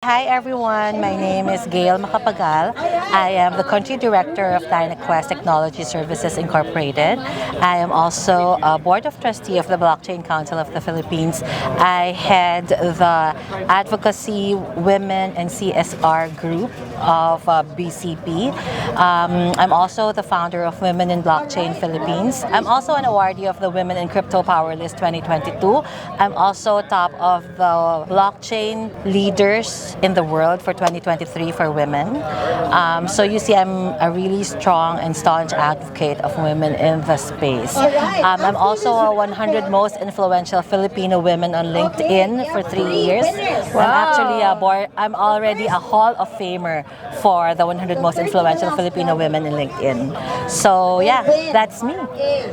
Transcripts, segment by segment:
Hi everyone, my name is Gail Macapagal. I am the Country Director of DynaQuest Technology Services Incorporated. I am also a Board of Trustee of the Blockchain Council of the Philippines. I head the Advocacy, Women, and CSR group of BCP. I'm also the founder of Women in Blockchain Philippines. I'm also an awardee of the Women in Crypto Power List 2022. I'm also top of the blockchain leaders in the world for 2023 for women. So you see, I'm a really strong and staunch advocate of women in the space. I'm also a 100 most influential Filipino women on LinkedIn for 3 years. I'm already a Hall of Famer for the 100 most influential Filipino women in LinkedIn. So yeah, that's me.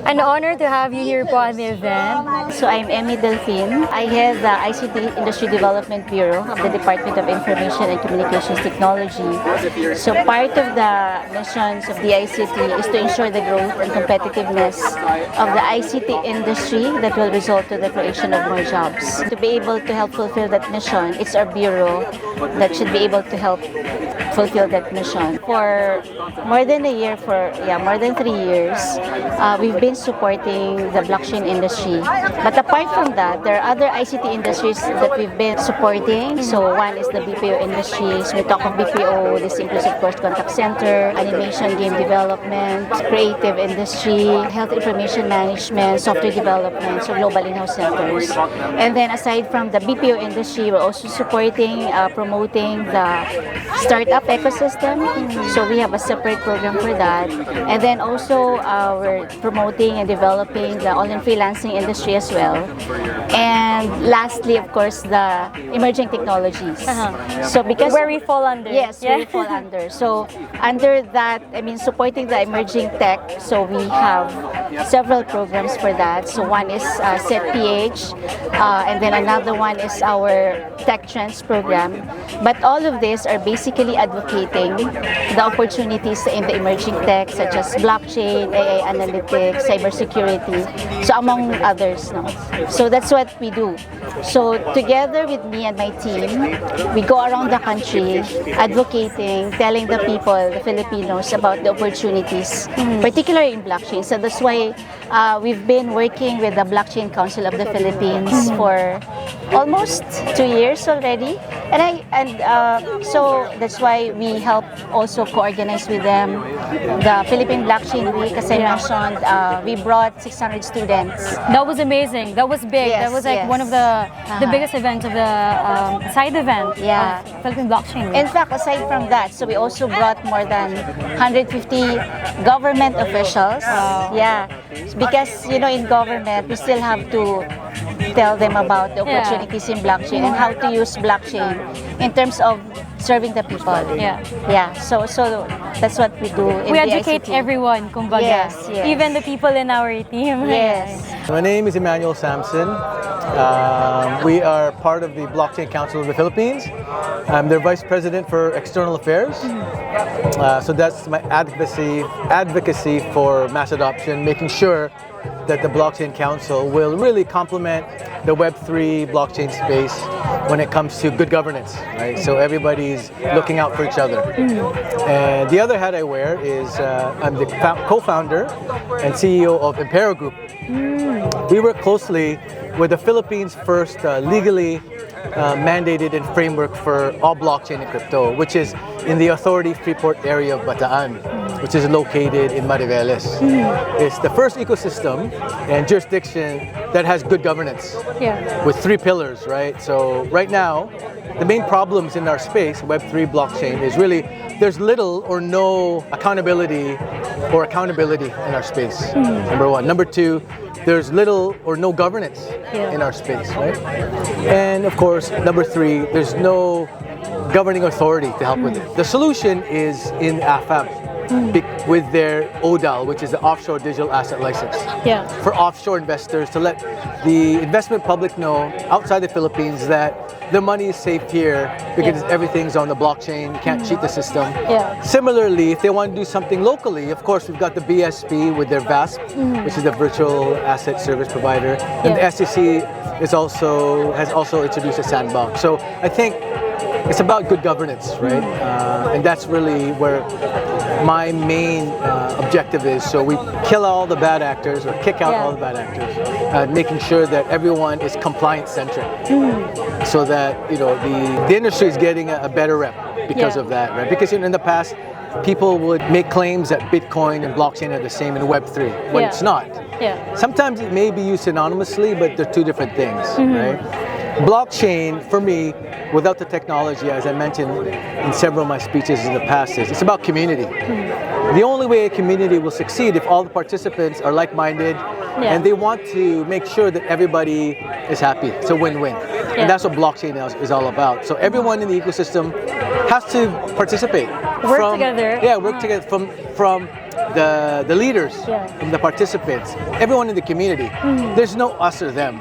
An honor to have you here po at the event. So I'm Emmy Delfin. I head the ICT Industry Development Bureau of the Department of Information and Communications Technology. So part of the missions of the ICT is to ensure the growth and competitiveness of the ICT industry that will result to the creation of more jobs. To be able to help fulfill that mission, it's our bureau that should be able to help fulfill that mission. For more than a year, more than 3 years, we've been supporting the blockchain industry. But apart from that, there are other ICT industries that we've been supporting. So one is the BPO industries. We talk of BPO, this includes of course contact center, animation, game development, creative industry, health information management, software development, so global in-house centers. And then aside from the BPO industry, we're also supporting, promoting the startup ecosystem. So we have a separate program for that. And then also we're promoting and developing the online freelancing industry as well. And lastly, of course, the emerging technologies. So because where we fall under. Yes, where we fall under. So under that, I mean, supporting the emerging tech. So we have several programs for that. So one is SetPH, and then another one is our Tech Trends program. But all of these are basically advocating the opportunities in the emerging tech, such as blockchain, AI analytics, cybersecurity, so among others. No? So that's what we do. So together with me and my team, we go around the country advocating, telling the people, the Filipinos, about the opportunities, particularly in blockchain. So that's why we've been working with the Blockchain Council of the Philippines for almost 2 years already. So that's why we help also co-organize with them the Philippine Blockchain Week. As I mentioned, we brought 600 students. That was amazing. That was big. Yes, that was like yes. one of the biggest events of the side event of Philippine Blockchain Week. In fact, aside from that, so we also brought more than 150 government officials. Wow. Yeah, because in government we still have to tell them about the opportunities in blockchain and how to use blockchain in terms of serving the people. Yeah. So that's what we do in We the educate ICT. everyone, kumbaga. Yes. Even the people in our team. Yes. My name is Emmanuel Sampson. We are part of the Blockchain Council of the Philippines. I'm their Vice President for External Affairs. So that's my advocacy for mass adoption, making sure that the Blockchain Council will really complement the Web3 blockchain space when it comes to good governance, right? So everybody's looking out for each other. And the other hat I wear is I'm the co-founder and CEO of Impero Group. We work closely with the Philippines' first legally mandated and framework for all blockchain and crypto, which is in the Authority Freeport area of Bataan, which is located in Mariveles. It's the first ecosystem and jurisdiction that has good governance with 3 pillars, right? So right now, the main problems in our space, Web3 blockchain, is really there's little or no accountability in our space, number one. Number two, there's little or no governance in our space, right? And of course, number three, there's no governing authority to help with it. The solution is in AFAB with their ODAL, which is the Offshore Digital Asset License, for offshore investors to let the investment public know outside the Philippines that the money is safe here because everything's on the blockchain. You can't cheat the system. Similarly, if they want to do something locally, of course, we've got the BSP with their VASP, which is the Virtual Asset Service Provider, and the SEC has also introduced a sandbox. So I think it's about good governance, right? And that's really where my main objective is. So we kill all the bad actors, or kick out all the bad actors, making sure that everyone is compliance centric, so that the industry is getting a better rep because of that, right? Because in the past, people would make claims that Bitcoin and blockchain are the same in Web3 when it's not. Sometimes it may be used synonymously, but they're two different things, right? Blockchain, for me, without the technology, as I mentioned in several of my speeches in the past, it's about community. The only way a community will succeed if all the participants are like-minded and they want to make sure that everybody is happy. It's a win-win. And that's what blockchain is all about. So everyone in the ecosystem has to participate. Work together. Yeah, work together from the leaders, from the participants, everyone in the community. There's no us or them,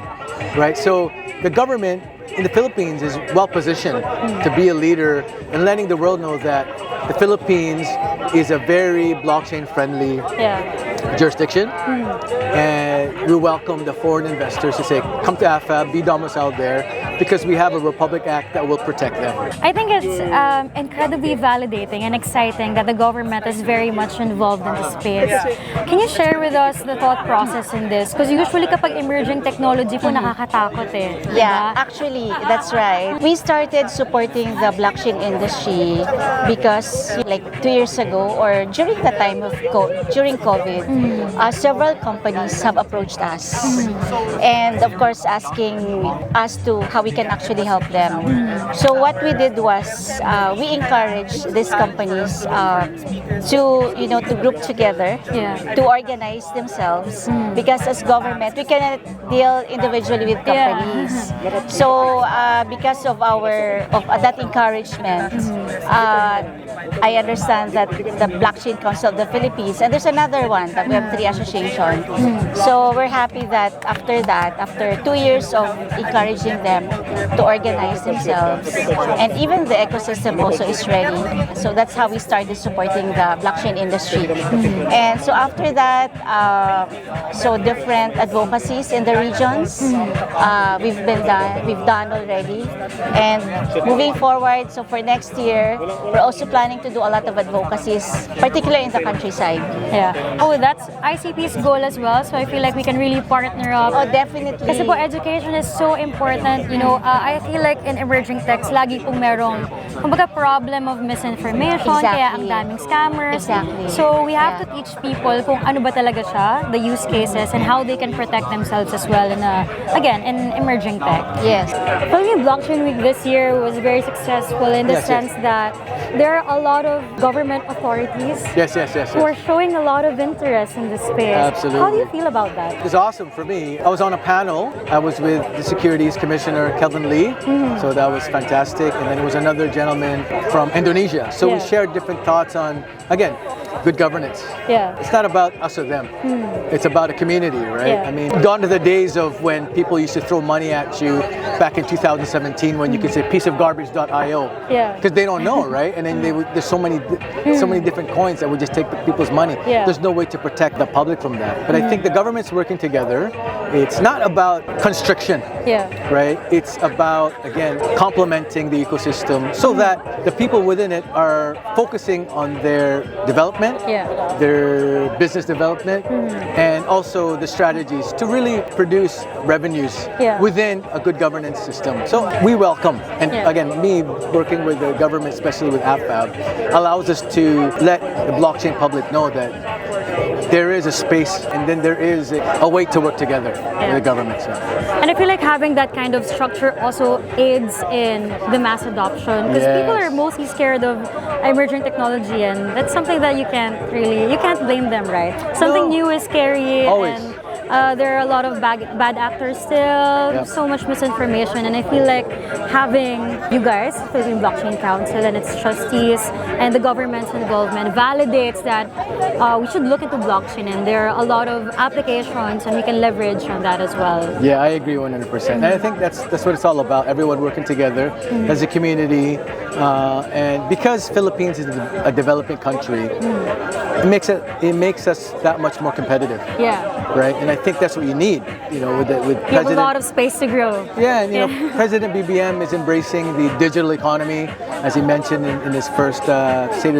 right? So the government in the Philippines is well positioned to be a leader and letting the world know that the Philippines is a very blockchain friendly jurisdiction, and we welcome the foreign investors to say, come to AFAB, be domiciled there, because we have a Republic Act that will protect them. I think it's incredibly validating and exciting that the government is very much involved in the space. Can you share with us the thought process in this? Because usually kapag emerging technology po nakakatakot eh. Yeah, actually, that's right. We started supporting the blockchain industry because like 2 years ago, or during the time of during COVID, several companies have approached us, and of course asking us to how we can actually help them. So what we did was we encouraged these companies to group together, to organize themselves, because as government we cannot deal individually with companies. So because of that encouragement, I understand that the Blockchain Council of the Philippines, and there's another one, the Web3 Association. So we're happy that after 2 years of encouraging them to organize themselves, and even the ecosystem also is ready. So that's how we started supporting the blockchain industry. And so after that, so different advocacies in the regions we've done already, and moving forward. So for next year, we're also planning to do a lot of advocacies, particularly in the countryside. Oh, that's ICP's goal as well. So I feel like we can really partner up. Oh, definitely. Kasi po, education is so important. I feel like in emerging techs, lagi pong merong, kumbaga, problem of misinformation, kaya ang daming scammers. So we have to teach people kung ano ba talaga siya, the use cases, and how they can protect themselves as well in emerging tech. Yes. Philippine Blockchain Week this year was very successful in the sense that there are a lot of government authorities who are showing a lot of interest in this space. Absolutely. How do you feel about that? It was awesome for me. I was on a panel. I was with the Securities Commissioner, Kelvin Lee. So that was fantastic. And then there was another gentleman from Indonesia. So we shared different thoughts on, again, good governance. It's not about us or them. It's about a community, right? I mean, gone to the days of when people used to throw money at you back in 2017 when you could say pieceofgarbage.io. Because they don't know, right? And then there's so many different coins that would just take people's money. There's no way to protect the public from that. But I think the government's working together. It's not about constriction, right? It's about, again, complementing the ecosystem so that the people within it are focusing on their development, their business development, and also the strategies to really produce revenues within a good governance system. So we welcome, and again, me working with the government, especially with AFAB, allows us to let the blockchain public know that there is a space, and then there is a way to work together with the government. So. And I feel like having that kind of structure also aids in the mass adoption, because people are mostly scared of emerging technology, and that's something that you can't blame them, right? Something new is scary. Always. And there are a lot of bad actors still, so much misinformation, and I feel like having you guys, Philippine Blockchain Council and its trustees, and the government's involvement validates that we should look into blockchain, and there are a lot of applications and we can leverage on that as well. Yeah, I agree 100%. And I think that's what it's all about, everyone working together as a community. And because Philippines is a developing country, it makes us that much more competitive. Right? And I think that's what you need. With You have a President. lot of space to grow. Yeah, and President BBM is embracing the digital economy, as he mentioned in his first State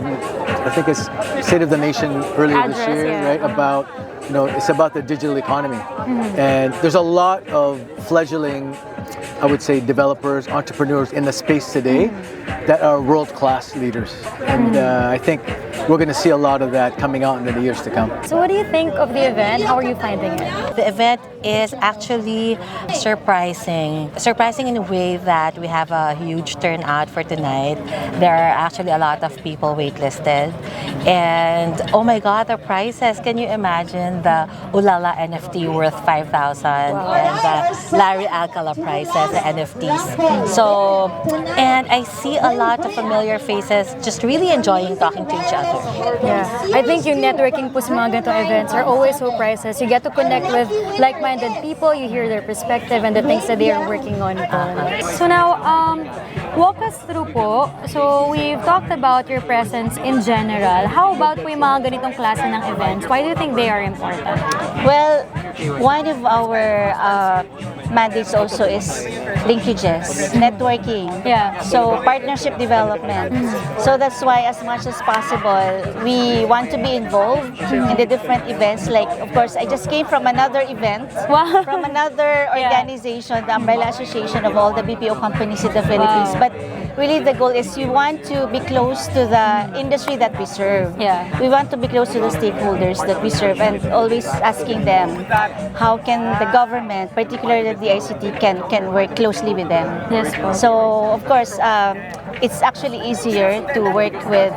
of the Nation earlier this Address, year, yeah. right? About it's about the digital economy, and there's a lot of fledgling, I would say, developers, entrepreneurs in the space today that are world-class leaders, and I think we're going to see a lot of that coming out in the years to come. So what do you think of the event? How are you finding it? The event is actually surprising in a way that we have a huge turnout for tonight. There are actually a lot of people waitlisted, and oh my God, the prices! Can you imagine the Ulala NFT worth 5,000 and the Larry Alcala prices, the NFTs? So, and I see a lot of familiar faces just really enjoying talking to each other. Yeah. I think yung networking po sa mga ganito events are always so priceless. You get to connect with like-minded people, you hear their perspective and the things that they are working on po. So now, walk us through po. So we've talked about your presence in general. How about po yung mga ganitong klase ng events? Why do you think they are important? Well, one of our mandates also is linkages, networking. Yeah. So partnership development. So that's why as much as possible, we want to be involved in the different events. Like, of course, I just came from another event, Wow. from another organization, the Umbrella Association of all the BPO companies in the Philippines. Wow. But really the goal is we want to be close to the industry that we serve. Yeah. We want to be close to the stakeholders that we serve and always asking them how can the government, particularly the ICT, can work closely with them. Yes po. So of course, it's actually easier to work with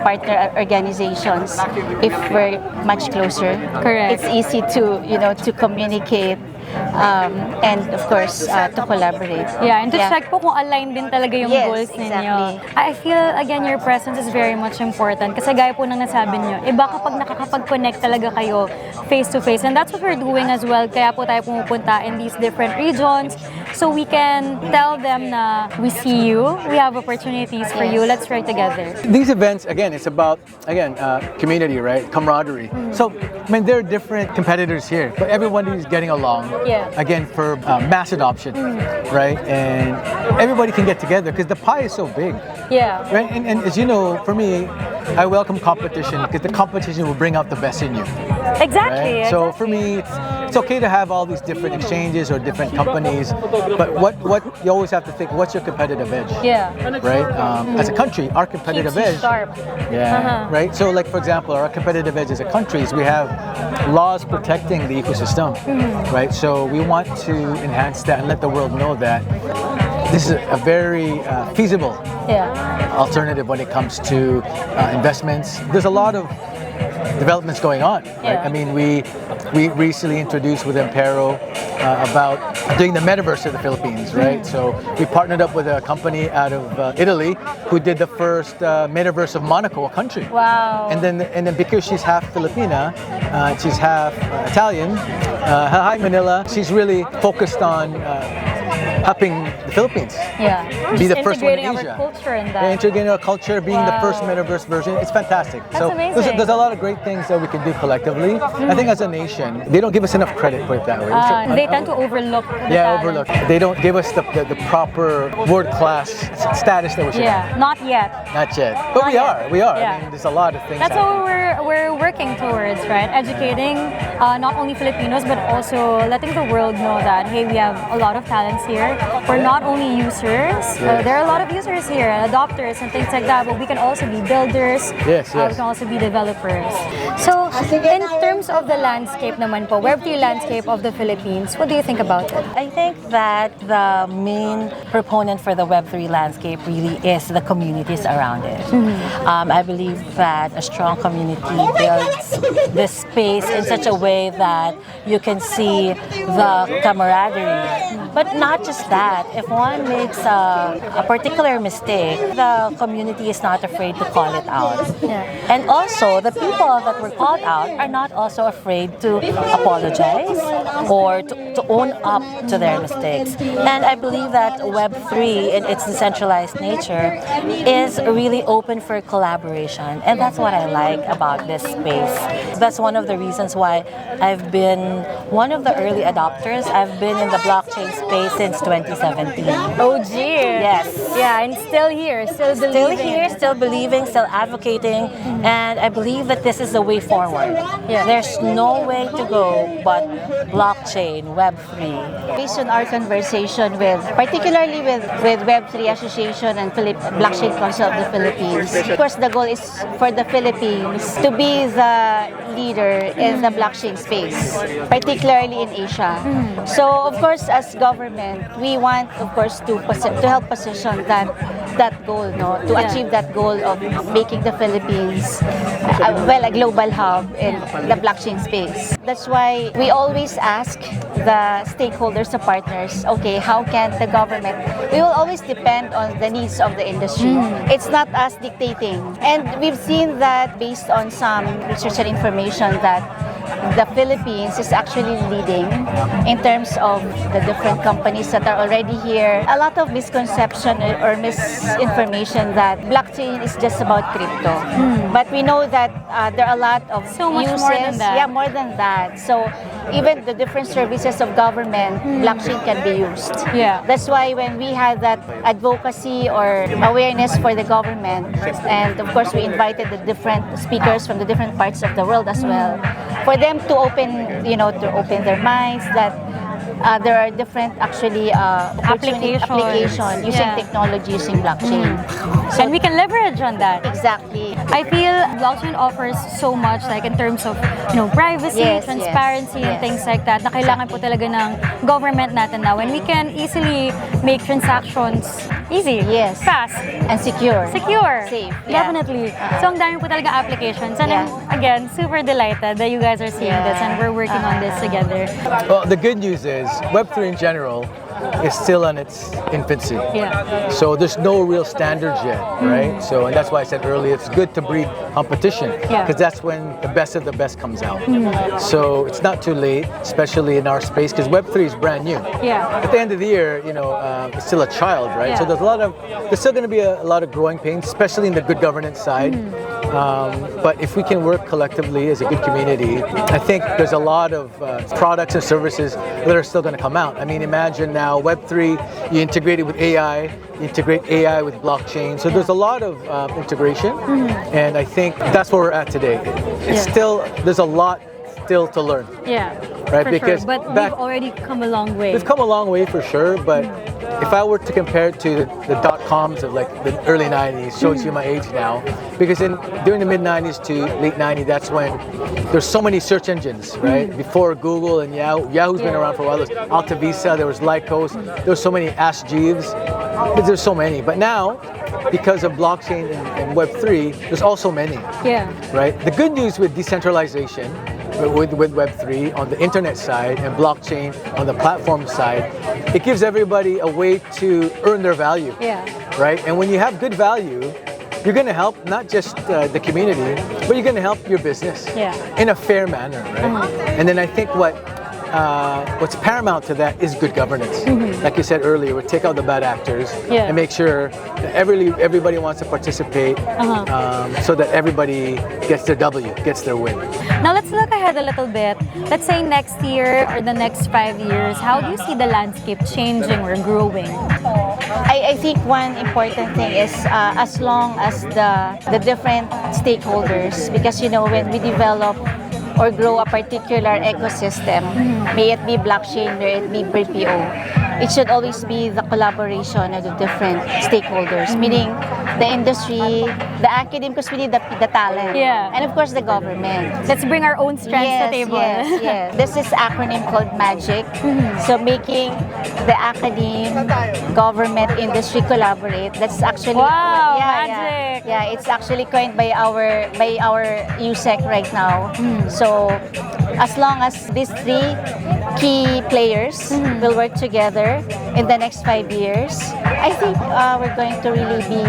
partner organizations if we're much closer. Correct. It's easy to communicate and of course to collaborate. Yeah, and to check po kung align din talaga yung Yes, goals ninyo. exactly. I feel, again, your presence is very much important. Kasi gaya po nang nasabi nyo, iba kapag nakakapag-connect talaga kayo face-to-face. And that's what we're doing as well. Kaya po tayo pumupunta in these different regions so we can tell them na we see you, we have opportunities for you, let's work together. These events, again, it's about community, right? Camaraderie. So, I mean, there are different competitors here, but everyone is getting along. Yeah. Again, for mass adoption, right? And everybody can get together because the pie is so big, Yeah. right? And as you know, for me, I welcome competition because the competition will bring out the best in you. Exactly. Right? So for me, it's okay to have all these different exchanges or different companies, but what you always have to think, what's your competitive edge? Yeah. Right? As a country, our competitive Keeps you edge. sharp. Yeah. Right? So like for example, our competitive edge as a country is we have laws protecting the ecosystem. Right? So we want to enhance that and let the world know that this is a very feasible alternative when it comes to investments. There's a lot of developments going on. Right? Yeah. I mean, we recently introduced with Impero about doing the metaverse of the Philippines, right? So we partnered up with a company out of Italy who did the first metaverse of Monaco, a country. Wow. And then because she's half Filipina, she's half Italian, hi Manila, she's really focused on helping the Philippines Yeah. be Just the first one in integrating Asia. our culture in Yeah, that. integrating our culture, being the first Wow. metaverse version, it's fantastic. That's so amazing. there's a lot of great things that we can do collectively. I think as a nation, they don't give us enough credit, put it that way. They tend to overlook the yeah, talent. overlook. They don't give us the proper world-class status that we should have. Yeah, not yet. Not yet. But Not we yet. are. We are. Yeah. I mean, there's a lot of things That's happening. what we're working towards, right? Educating not only Filipinos but also letting the world know that hey, we have a lot of talents here. We're not only users. There are a lot of users here, adopters and things like that. But we can also be builders. Yes, We yes. can also be developers. So, in terms of the landscape, naman po, Web3 landscape of the Philippines, what do you think about it? I think that the main proponent for the Web3 landscape really is the communities around it. I believe that a strong community builds this space in such a way that you can see the camaraderie. But not just that, if one makes a particular mistake, the community is not afraid to call it out. Yeah. And also, the people that were called out are not also afraid to apologize or to own up to their mistakes. And I believe that Web3, in its decentralized nature, is really open for collaboration. And that's what I like about this space. That's one of the reasons why I've been one of the early adopters. I've been in the blockchain space since 2017. Oh, gee. Yes. Yeah, and still here, still Still believing. here, still believing, still advocating, and I believe that this is the way forward. Yeah. There's no way to go but blockchain, Web3. Based on our conversation with, particularly with Web3 Association and Blockchain Council of the Philippines, of course the goal is for the Philippines to be the leader in the blockchain space, particularly in Asia. So of course as government, we want of course to help position that goal, no, to achieve that goal of making the Philippines a global hub in the blockchain space. That's why we always ask the stakeholders, the partners, okay, how can the government, we will always depend on the needs of the industry. It's not us dictating. And we've seen that based on some research and information that the Philippines is actually leading in terms of the different companies that are already here. A lot of misconception or misinformation that blockchain is just about crypto. But we know that there are a lot of So much uses. more than that. Yeah, more than that. So even the different services of government, blockchain can be used. Yeah. That's why when we had that advocacy or awareness for the government, and of course we invited the different speakers from the different parts of the world as well, for them to open, to open their minds that there are different actually application using Yeah. technology, using blockchain. And we can leverage on that. Exactly. I feel blockchain offers so much, like in terms of privacy, Yes, transparency, yes, and things like that, na kailangan po talaga ng government natin now, and we can easily make transactions easy, Yes. fast, And secure. safe, Yeah. definitely. So ang dami po talaga applications, and I'm Yeah. again super delighted that you guys are seeing this and we're working on this together. Well, the good news is Web3 in general is still in its infancy. Yeah. So there's no real standards yet, right? So, and that's why I said earlier, it's good to breed competition Yeah. because that's when the best of the best comes out. So it's not too late, especially in our space, because Web3 is brand new. Yeah. At the end of the year, it's still a child, right? So Yeah. there's still going to be a lot of growing pains, especially in the good governance side. But if we can work collectively as a good community, I think there's a lot of products and services that are still going to come out. I mean, imagine now Web3, you integrate it with AI, you integrate AI with blockchain. So there's a lot of integration, and I think that's where we're at today. It's there's a lot still to learn. Yeah. Right, For because sure. But back- we've already come a long way. We've come a long way for sure, but if I were to compare it to the dot-coms of like the early 90s, shows you my age now, because during the mid-90s to late 90s, that's when there's so many search engines, right? Before Google and Yahoo. Yahoo's been around for a while. There was Alta Vista, there was Lycos, there was so many Ask Jeeves, there's so many. But now, because of blockchain and Web3, there's also many, Yeah. right? The good news with decentralization, with Web3 on the internet side and blockchain on the platform side, it gives everybody a way to earn their value, Yeah. right? And when you have good value, you're going to help not just the community, but you're going to help your business Yeah. in a fair manner, right? And then I think what's paramount to that is good governance. Like you said earlier, we take out the bad actors Yeah. and make sure that everybody wants to participate, so that everybody gets their W, gets their win. Now let's look ahead a little bit. Let's say next year or the next 5 years, how do you see the landscape changing or growing? I think one important thing is as long as the different stakeholders, because when we develop or grow a particular ecosystem, may it be blockchain, may it be BPO, it should always be the collaboration of the different stakeholders, meaning the industry, the academe, because we need the talent, Yeah. and of course the government. Let's bring our own strengths to the table. Yes. This is acronym called MAGIC. So making the academe, government, industry collaborate. That's actually Wow, yeah, MAGIC. Yeah, it's actually coined by our USEC right now. So as long as these three key players will work together in the next 5 years, I think we're going to really be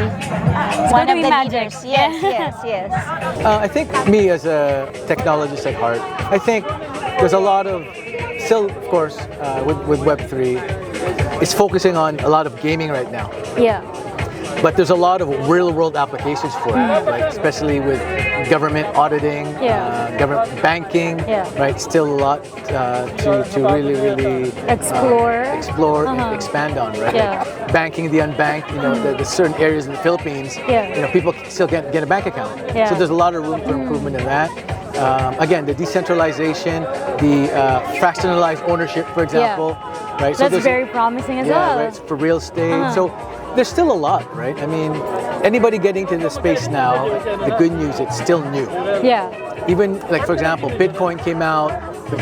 one going to of be the magic. leaders. Yes. I think me as a technologist at heart, I think there's a lot of, still of course, with Web3, it's focusing on a lot of gaming right now. Yeah. but there's a lot of real-world applications for it, like especially with government auditing, government banking, right? Still a lot to really explore and expand on, right? Like banking the unbanked, the certain areas in the Philippines, people still get a bank account. So there's a lot of room for improvement in that. Again, the decentralization, the fractionalized ownership, for example, right? So that's very promising as well. Right, for real estate. So there's still a lot, right? I mean, anybody getting to the space now, the good news, it's still new. Yeah. Even like, for example, Bitcoin came out, the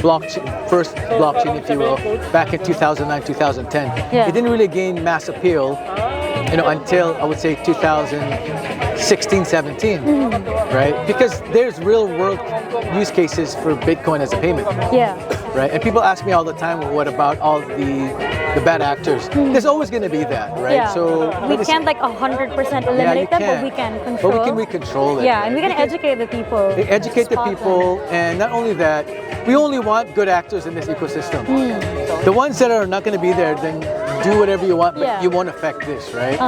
first blockchain, if you will, back in 2009, 2010. It didn't really gain mass appeal, until I would say 2016, 17, right? Because there's real world use cases for Bitcoin as a payment. Right? And people ask me all the time, well, what about all the bad actors? There's always going to be that, right? So we can't 100% eliminate them, but we can control. But we can control it. Yeah, and we can educate the people. Educate the people, and not only that, we only want good actors in this ecosystem. The ones that are not going to be there, then do whatever you want, but you won't affect this, right?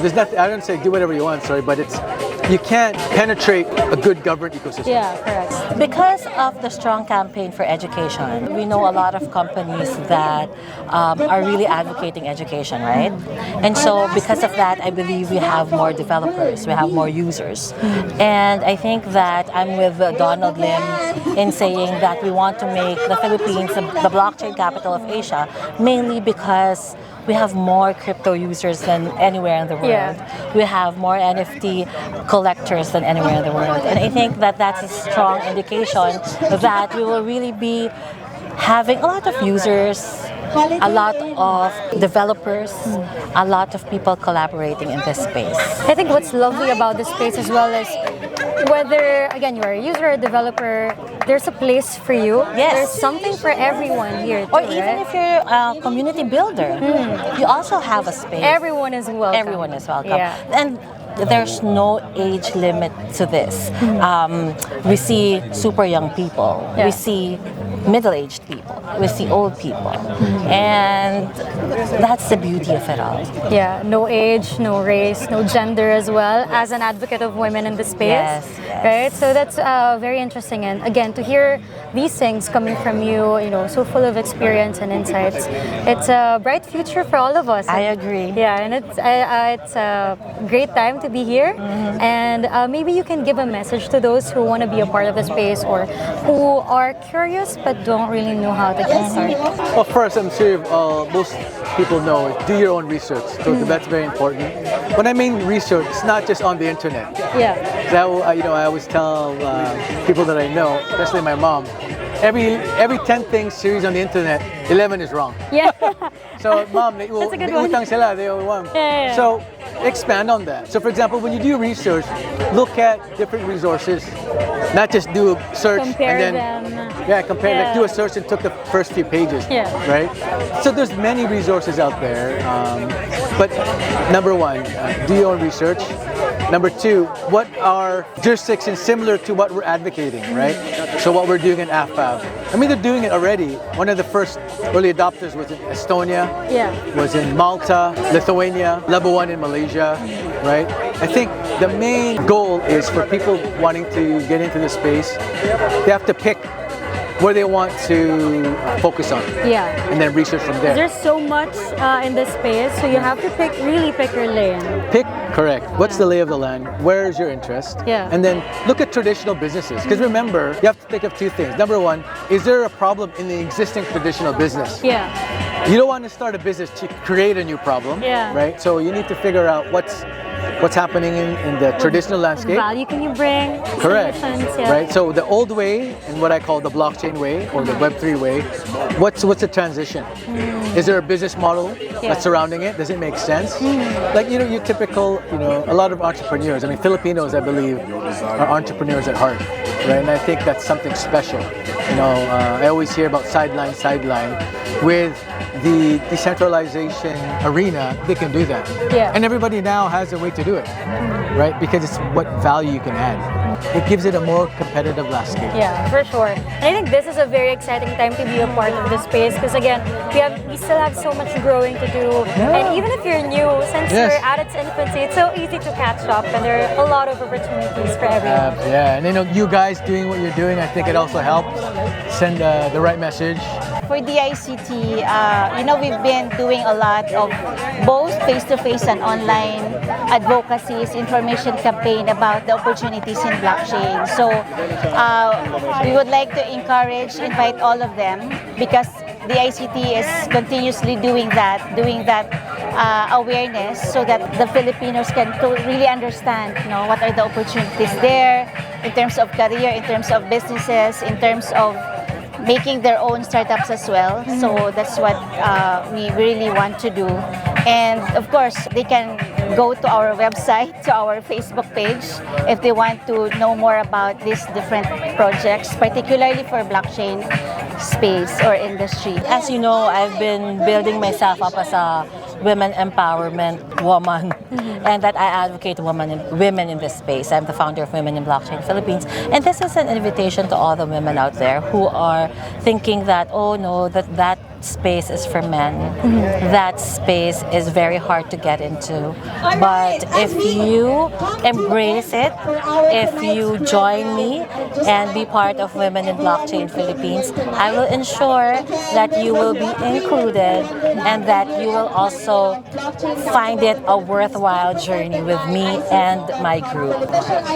There's nothing. I don't say do whatever you want, sorry, but you can't penetrate a good governed ecosystem. Yeah, correct. Because of the strong campaign for education, we know a lot of companies that are really advocating education, right? And so because of that, I believe we have more developers, we have more users. And I think that I'm with Donald Lim in saying that we want to make the Philippines the blockchain capital of Asia, mainly because we have more crypto users than anywhere in the world. We have more NFT collectors than anywhere in the world. And I think that that's a strong indication that we will really be having a lot of users, a lot of developers, a lot of people collaborating in this space. I think what's lovely about this space as well is whether, again, you're a user or a developer, there's a place for you. There's something for everyone here too, or even if you're a community builder, you also have a space. Everyone is welcome. Everyone is welcome. And there's no age limit to this. We see super young people. We see middle-aged people. We see old people. And that's the beauty of it all. Yeah, no age, no race, no gender as well, as an advocate of women in the space. Right? So that's very interesting. And again, to hear these things coming from you, so full of experience and insights, it's a bright future for all of us. I agree. Yeah, and it's a great time to be here. And maybe you can give a message to those who want to be a part of the space or who are curious but don't really know how to get started. Well, first, I'm sure most people know, do your own research. So that's very important. When I mean research, it's not just on the internet. So I always tell people that I know, especially my mom, every 10 things series on the internet, 11 is wrong. So, mom, that's a good one. utang sila, they won. So, expand on that. So, for example, when you do research, look at different resources, not just do a search compare and then them. compare. Like do a search and took the first few pages, right? So there's many resources out there, but number one, do your own research. Number two, what are jurisdictions similar to what we're advocating, right? So what we're doing in AFAB. I mean, they're doing it already. One of the first early adopters was in Estonia, was in Malta, Lithuania, level 1 in Malaysia, right? I think the main goal is for people wanting to get into the space, they have to pick where they want to focus on, and then research from there. There's so much in this space, so you have to really pick your lane. Correct. What's the lay of the land? Where is your interest? And then look at traditional businesses. Because remember, you have to think of two things. Number one, is there a problem in the existing traditional business? You don't want to start a business to create a new problem, right? So you need to figure out what's happening in the traditional landscape. What value can you bring? Correct. Right. So the old way and what I call the blockchain way or the Web3 way, what's the transition? Is there a business model that's surrounding it? Does it make sense? Like your typical, a lot of entrepreneurs. I mean, Filipinos, I believe, are entrepreneurs at heart, right? And I think that's something special. I always hear about sideline with the decentralization arena, they can do that. Yeah. And everybody now has a way to do it, right? Because it's what value you can add. It gives it a more competitive landscape. Yeah, for sure. And I think this is a very exciting time to be a part of this space because again, we still have so much growing to do. And even if you're new, since Yes. we're at its infancy, it's so easy to catch up and there are a lot of opportunities for everyone. Yeah, and you guys doing what you're doing, I think it also helps send the right message. For DICT, we've been doing a lot of both face-to-face and online advocacies, information campaign about the opportunities in blockchain. So we would like to invite all of them because the ICT is continuously doing that awareness so that the Filipinos can really understand, what are the opportunities there in terms of career, in terms of businesses, in terms of making their own startups as well. So that's what we really want to do. And of course, they can go to our website, to our Facebook page, if they want to know more about these different projects, particularly for blockchain space or industry. As you know, I've been building myself up as a women empowerment woman, and that I advocate women in this space. I'm the founder of Women in Blockchain Philippines, and this is an invitation to all the women out there who are thinking that, oh no, that space is for men. That space is very hard to get into. But if you embrace it, if you join me and be part of Women in Blockchain Philippines, I will ensure that you will be included and that you will also find it a worthwhile journey with me and my group.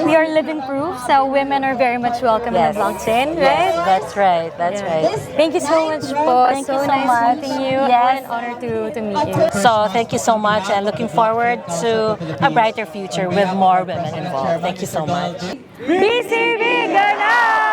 We are living proof, so women are very much welcome Yes. in the blockchain, right? Yes, that's right. That's right. Thank you so much, po. Thank you so nice much. meeting you. Yes. What an honor to meet you. So thank you so much, and looking forward to a brighter future with more women involved. Thank you so much. BCB, gana!